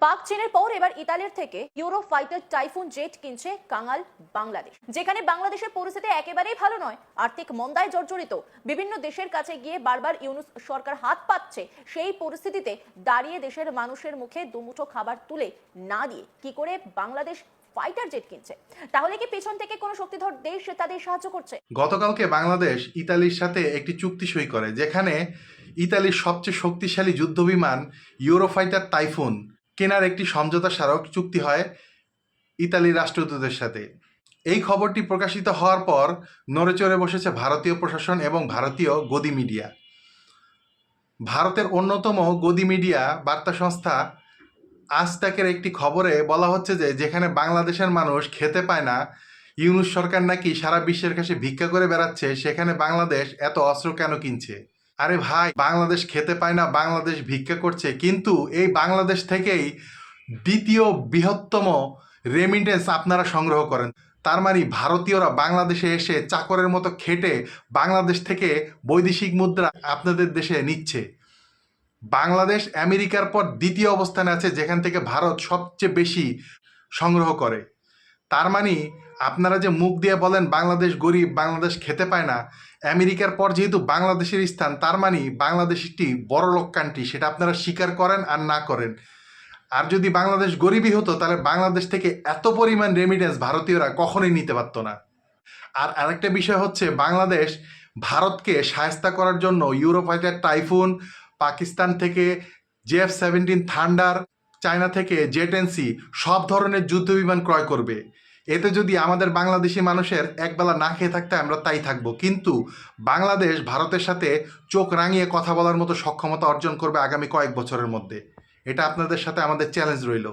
পাক চীনের পর এবার ইতালির থেকে ইউরো ফাইটার টাইফুন জেট কিনছে কাঙাল বাংলাদেশ, যেখানে বাংলাদেশের পরিস্থিতি একেবারেই ভালো নয়। আর্থিক মন্দায় জর্জরিত, বিভিন্ন দেশের কাছে গিয়ে বারবার ইউনূস সরকার হাত পাতছে। সেই পরিস্থিতিতে দাঁড়িয়ে দেশের মানুষের মুখে দুমুঠো খাবার তুলে না দিয়ে কি করে বাংলাদেশ ফাইটার জেট কিনছে? তাহলে কি পেছন থেকে কোনো শক্তিধর দেশ তাদের সাহায্য করছে? গতকালকে বাংলাদেশ ইতালির সাথে একটি চুক্তি সই করে, যেখানে ইতালির সবচেয়ে শক্তিশালী যুদ্ধবিমান ইউরোফাইটার টাইফুন কেনার একটি সমঝোতা স্মারক চুক্তি হয় ইতালির রাষ্ট্রদূতের সাথে। এই খবরটি প্রকাশিত হওয়ার পর নড়েচড়ে বসেছে ভারতীয় প্রশাসন এবং ভারতীয় গদি মিডিয়া। ভারতের অন্যতম গদি মিডিয়া বার্তা সংস্থা আজ তাকের একটি খবরে বলা হচ্ছে যে যেখানে বাংলাদেশের মানুষ খেতে পায় না, ইউনূস সরকার নাকি সারা বিশ্বের কাছে ভিক্ষা করে বেড়াচ্ছে, সেখানে বাংলাদেশ এত অস্ত্র কেন কিনছে? আরে ভাই, বাংলাদেশ খেতে পায় না, বাংলাদেশ ভিক্ষা করছে, কিন্তু এই বাংলাদেশ থেকেই দ্বিতীয় বৃহত্তম রেমিটেন্স আপনারা সংগ্রহ করেন। তার মানে ভারতীয়রা বাংলাদেশে এসে চাকরের মতো খেটে বাংলাদেশ থেকে বৈদেশিক মুদ্রা আপনাদের দেশে নিচ্ছে। বাংলাদেশ আমেরিকার পর দ্বিতীয় অবস্থানে আছে, যেখান থেকে ভারত সবচেয়ে বেশি সংগ্রহ করে। তার মানে আপনারা যে মুখ দিয়ে বলেন বাংলাদেশ গরিব, বাংলাদেশ খেতে পায় না, আমেরিকার পর যেহেতু বাংলাদেশের স্থান, তার মানে বাংলাদেশ একটি বড়লোক কান্ট্রি, সেটা আপনারা স্বীকার করেন আর না করেন। আর যদি বাংলাদেশ গরিবই হতো, তাহলে বাংলাদেশ থেকে এত পরিমাণ রেমিটেন্স ভারতীয়রা কখনোই নিতে পারতো না। আর আরেকটা বিষয় হচ্ছে, বাংলাদেশ ভারতকে শায়েস্তা করার জন্য ইউরোফাইটার টাইফুন, পাকিস্তান থেকে JF-17 থান্ডার, চায়না থেকে জেটেন্সি সব ধরনের যুদ্ধবিমান ক্রয় করবে। এতে যদি আমাদের বাংলাদেশি মানুষের একবেলা না খেয়ে থাকতে, আমরা তাই থাকবো। কিন্তু বাংলাদেশ ভারতের সাথে চোখ রাঙিয়ে কথা বলার মতো সক্ষমতা অর্জন করবে আগামী কয়েক বছরের মধ্যে। এটা আপনাদের সাথে আমাদের চ্যালেঞ্জ রইল।